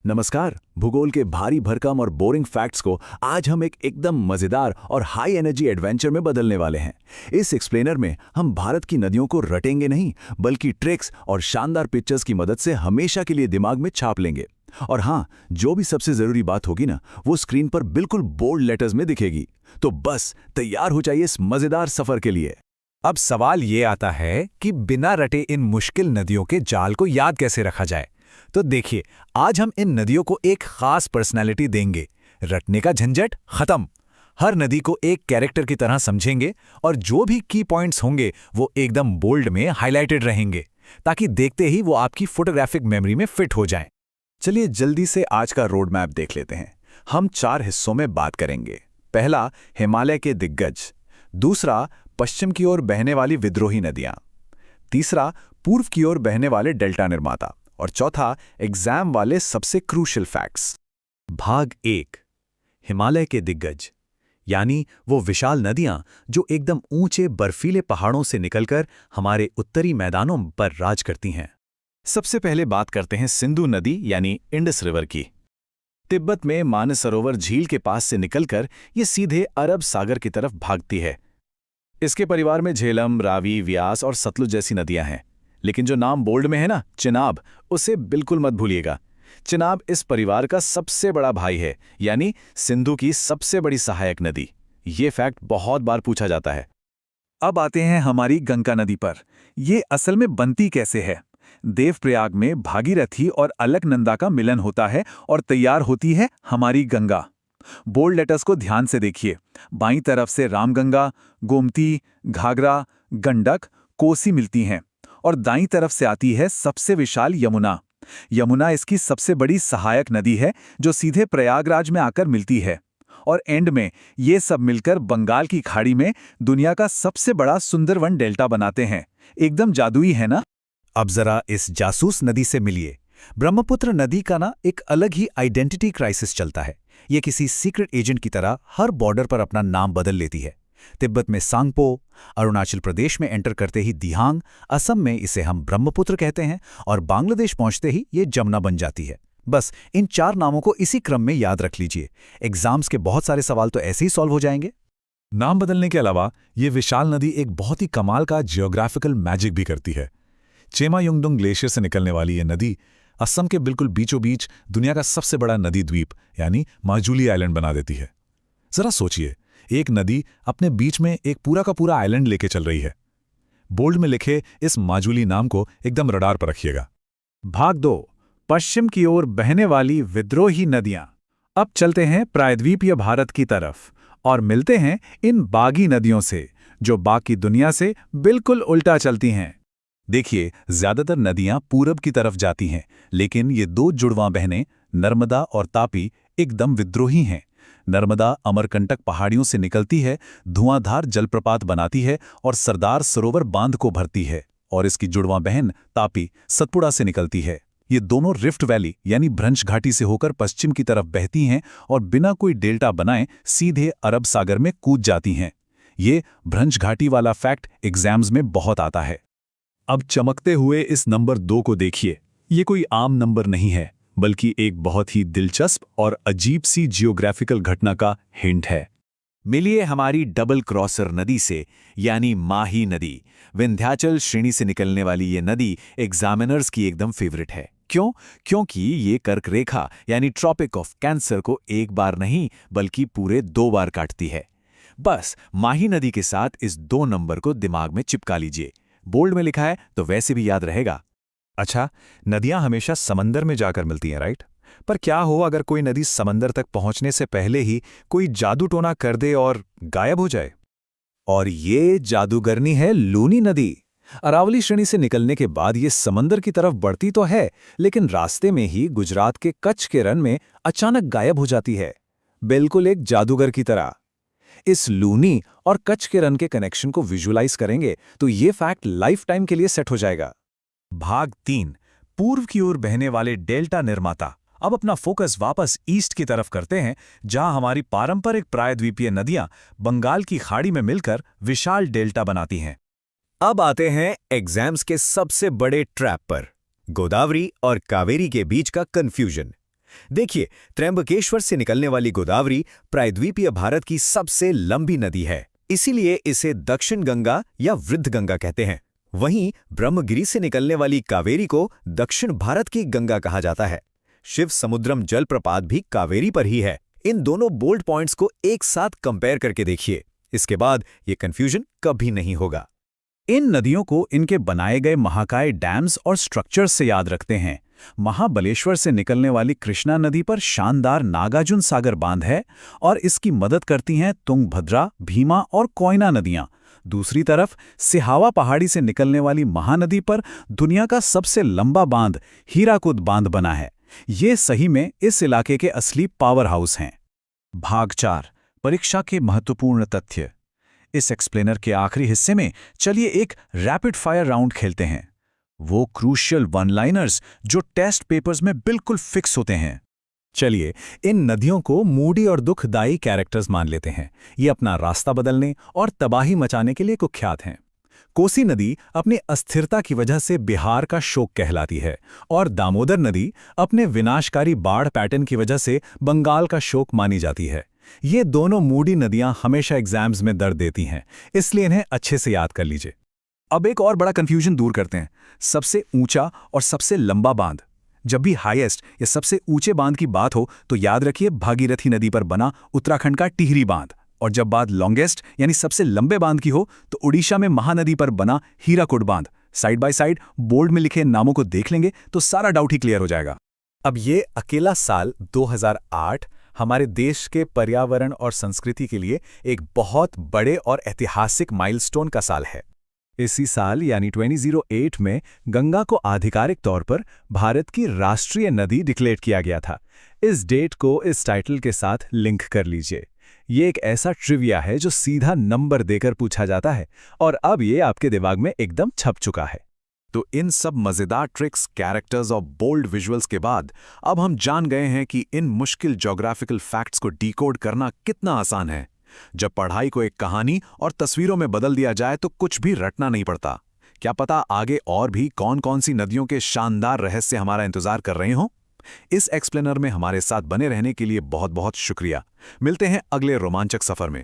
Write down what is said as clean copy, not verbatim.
नमस्कार। भूगोल के भारी भरकम और बोरिंग फैक्ट्स को आज हम एक एकदम मजेदार और हाई एनर्जी एडवेंचर में बदलने वाले हैं। इस एक्सप्लेनर में हम भारत की नदियों को रटेंगे नहीं, बल्कि ट्रिक्स और शानदार पिक्चर्स की मदद से हमेशा के लिए दिमाग में छाप लेंगे। और हाँ, जो भी सबसे जरूरी बात होगी ना, वो स्क्रीन पर बिल्कुल बोल्ड लेटर्स में दिखेगी। तो बस तैयार हो जाइए इस मजेदार सफर के लिए। अब सवाल ये आता है कि बिना रटे इन मुश्किल नदियों के जाल को याद कैसे रखा जाए। तो देखिए, आज हम इन नदियों को एक खास पर्सनैलिटी देंगे। रटने का झंझट खत्म। हर नदी को एक कैरेक्टर की तरह समझेंगे और जो भी की पॉइंट्स होंगे वो एकदम बोल्ड में हाईलाइटेड रहेंगे, ताकि देखते ही वो आपकी फोटोग्राफिक मेमोरी में फिट हो जाएं। चलिए जल्दी से आज का रोड मैप देख लेते हैं। हम 4 हिस्सों में बात करेंगे। पहला, हिमालय के दिग्गज। दूसरा, पश्चिम की ओर बहने वाली विद्रोही नदियां। तीसरा, पूर्व की ओर बहने वाले डेल्टा निर्माता। और चौथा, एग्जाम वाले सबसे क्रूशियल फैक्ट्स। भाग 1, हिमालय के दिग्गज, यानी वो विशाल नदियां जो एकदम ऊंचे बर्फीले पहाड़ों से निकलकर हमारे उत्तरी मैदानों पर राज करती हैं। सबसे पहले बात करते हैं सिंधु नदी यानी इंडस रिवर की। तिब्बत में मानसरोवर झील के पास से निकलकर ये सीधे अरब सागर की तरफ भागती है। इसके परिवार में झेलम, रावी, व्यास और सतलुज जैसी नदियां हैं। लेकिन जो नाम बोल्ड में है ना, चिनाब, उसे बिल्कुल मत भूलिएगा। चिनाब इस परिवार का सबसे बड़ा भाई है, यानी सिंधु की सबसे बड़ी सहायक नदी। ये फैक्ट बहुत बार पूछा जाता है। अब आते हैं हमारी गंगा नदी पर। ये असल में बनती कैसे है? देवप्रयाग में भागीरथी और अलकनंदा का मिलन होता है और तैयार होती है हमारी गंगा। बोल्ड लेटर्स को ध्यान से देखिए। बाईं तरफ से रामगंगा, गोमती, घाघरा, गंडक, कोसी मिलती हैं और दाईं तरफ से आती है सबसे विशाल यमुना। यमुना इसकी सबसे बड़ी सहायक नदी है जो सीधे प्रयागराज में आकर मिलती है। और एंड में ये सब मिलकर बंगाल की खाड़ी में दुनिया का सबसे बड़ा सुंदरवन डेल्टा बनाते हैं। एकदम जादुई है ना? अब जरा इस जासूस नदी से मिलिए। ब्रह्मपुत्र नदी का ना एक अलग ही आइडेंटिटी क्राइसिस चलता है। ये किसी सीक्रेट एजेंट की तरह हर बॉर्डर पर अपना नाम बदल लेती है। तिब्बत में सांगपो, अरुणाचल प्रदेश में एंटर करते ही दिहांग, असम में इसे हम ब्रह्मपुत्र कहते हैं और बांग्लादेश पहुंचते ही ये जमुना बन जाती है। बस इन 4 नामों को इसी क्रम में याद रख लीजिए। एग्जाम्स के बहुत सारे सवाल तो ऐसे ही सॉल्व हो जाएंगे। नाम बदलने के अलावा ये विशाल नदी एक बहुत ही कमाल का जियोग्राफिकल मैजिक भी करती है। चेमायुंगडुंग ग्लेशियर से निकलने वाली ये नदी असम के बिल्कुल बीचों बीच दुनिया का सबसे बड़ा नदी द्वीप यानी माजुली आइलैंड बना देती है। जरा सोचिए, एक नदी अपने बीच में एक पूरा का पूरा आइलैंड लेके चल रही है। बोल्ड में लिखे इस माजुली नाम को एकदम रडार पर रखिएगा। भाग 2, पश्चिम की ओर बहने वाली विद्रोही नदियां। अब चलते हैं प्रायद्वीपीय भारत की तरफ और मिलते हैं इन बागी नदियों से जो बाकी दुनिया से बिल्कुल उल्टा चलती हैं। देखिए, ज्यादातर नदियां पूरब की तरफ जाती हैं, लेकिन ये 2 जुड़वां बहनें नर्मदा और तापी एकदम विद्रोही हैं। नर्मदा अमरकंटक पहाड़ियों से निकलती है, धुआंधार जलप्रपात बनाती है और सरदार सरोवर बांध को भरती है। और इसकी जुड़वां बहन तापी सतपुड़ा से निकलती है। ये दोनों रिफ्ट वैली यानी भ्रंश घाटी से होकर पश्चिम की तरफ बहती हैं और बिना कोई डेल्टा बनाए सीधे अरब सागर में कूद जाती हैं। ये भ्रंश घाटी वाला फैक्ट एग्जाम्स में बहुत आता है। अब चमकते हुए इस नंबर 2 को देखिए। ये कोई आम नंबर नहीं है, बल्कि एक बहुत ही दिलचस्प और अजीब सी जियोग्राफिकल घटना का हिंट है। मिलिए हमारी डबल क्रॉसर नदी से, यानी माही नदी। विंध्याचल श्रेणी से निकलने वाली ये नदी एग्जामिनर्स की एकदम फेवरेट है। क्यों? क्योंकि ये कर्क रेखा यानी ट्रॉपिक ऑफ कैंसर को एक बार नहीं बल्कि पूरे 2 बार काटती है। बस माही नदी के साथ इस 2 नंबर को दिमाग में चिपका लीजिए। बोल्ड में लिखा है तो वैसे भी याद रहेगा। अच्छा, नदियां हमेशा समंदर में जाकर मिलती हैं, राइट? पर क्या हो अगर कोई नदी समंदर तक पहुंचने से पहले ही कोई जादू टोना कर दे और गायब हो जाए? और ये जादूगरनी है लूनी नदी। अरावली श्रेणी से निकलने के बाद ये समंदर की तरफ बढ़ती तो है, लेकिन रास्ते में ही गुजरात के कच्छ के रन में अचानक गायब हो जाती है, बिल्कुल एक जादूगर की तरह। इस लूनी और कच्छ के रन के कनेक्शन को विजुअलाइज करेंगे तो ये फैक्ट लाइफ टाइम के लिए सेट हो जाएगा। भाग 3, पूर्व की ओर बहने वाले डेल्टा निर्माता। अब अपना फोकस वापस ईस्ट की तरफ करते हैं, जहां हमारी पारंपरिक प्रायद्वीपीय नदियां बंगाल की खाड़ी में मिलकर विशाल डेल्टा बनाती हैं। अब आते हैं एग्जाम्स के सबसे बड़े ट्रैप पर, गोदावरी और कावेरी के बीच का कंफ्यूजन। देखिए, त्र्यंबकेश्वर से निकलने वाली गोदावरी प्रायद्वीपीय भारत की सबसे लंबी नदी है, इसीलिए इसे दक्षिण गंगा या वृद्ध गंगा कहते हैं। वहीं ब्रह्मगिरी से निकलने वाली कावेरी को दक्षिण भारत की गंगा कहा जाता है। शिव समुद्रम जलप्रपात भी कावेरी पर ही है। इन दोनों बोल्ड पॉइंट्स को एक साथ कंपेयर करके देखिए, इसके बाद ये कंफ्यूजन कभी नहीं होगा। इन नदियों को इनके बनाए गए महाकाय डैम्स और स्ट्रक्चर्स से याद रखते हैं। महाबलेश्वर से निकलने वाली कृष्णा नदी पर शानदार नागार्जुन सागर बांध है और इसकी मदद करती हैं तुंगभद्रा, भीमा और कोयना नदियां। दूसरी तरफ सिहावा पहाड़ी से निकलने वाली महानदी पर दुनिया का सबसे लंबा बांध हीराकुद बांध बना है। ये सही में इस इलाके के असली पावर हाउस हैं। भाग 4, परीक्षा के महत्वपूर्ण तथ्य। इस एक्सप्लेनर के आखिरी हिस्से में चलिए एक रैपिड फायर राउंड खेलते हैं, वो क्रूशियल वन लाइनर्स जो टेस्ट पेपर्स में बिल्कुल फिक्स होते हैं। चलिए इन नदियों को मूडी और दुखदायी कैरेक्टर्स मान लेते हैं। ये अपना रास्ता बदलने और तबाही मचाने के लिए कुख्यात हैं। कोसी नदी अपनी अस्थिरता की वजह से बिहार का शोक कहलाती है और दामोदर नदी अपने विनाशकारी बाढ़ पैटर्न की वजह से बंगाल का शोक मानी जाती है। ये दोनों मूडी नदियां हमेशा एग्जाम्स में दर्द देती हैं, इसलिए इन्हें अच्छे से याद कर लीजिए। अब एक और बड़ा कंफ्यूजन दूर करते हैं, सबसे ऊंचा और सबसे लंबा बांध। जब भी हाईएस्ट या सबसे ऊंचे बांध की बात हो तो याद रखिए भागीरथी नदी पर बना उत्तराखंड का टिहरी बांध, और जब बात लॉन्गेस्ट यानी सबसे लंबे बांध की हो तो उड़ीसा में महानदी पर बना हीराकुड बांध। साइड बाय साइड बोल्ड में लिखे नामों को देख लेंगे तो सारा डाउट ही क्लियर हो जाएगा। अब ये अकेला साल 2008 हमारे देश के पर्यावरण और संस्कृति के लिए एक बहुत बड़े और ऐतिहासिक माइलस्टोन का साल है। इसी साल यानी 2008 में गंगा को आधिकारिक तौर पर भारत की राष्ट्रीय नदी डिक्लेयर किया गया था। इस डेट को इस टाइटल के साथ लिंक कर लीजिए। ये एक ऐसा ट्रिविया है जो सीधा नंबर देकर पूछा जाता है और अब ये आपके दिमाग में एकदम छप चुका है। तो इन सब मज़ेदार ट्रिक्स, कैरेक्टर्स और बोल्ड विजुअल्स के बाद अब हम जान गए हैं कि इन मुश्किल ज्योग्राफिकल फैक्ट्स को डिकोड करना कितना आसान है। जब पढ़ाई को एक कहानी और तस्वीरों में बदल दिया जाए तो कुछ भी रटना नहीं पड़ता। क्या पता आगे और भी कौन-कौन सी नदियों के शानदार रहस्य हमारा इंतजार कर रहे हों। इस एक्सप्लेनर में हमारे साथ बने रहने के लिए बहुत बहुत शुक्रिया। मिलते हैं अगले रोमांचक सफर में।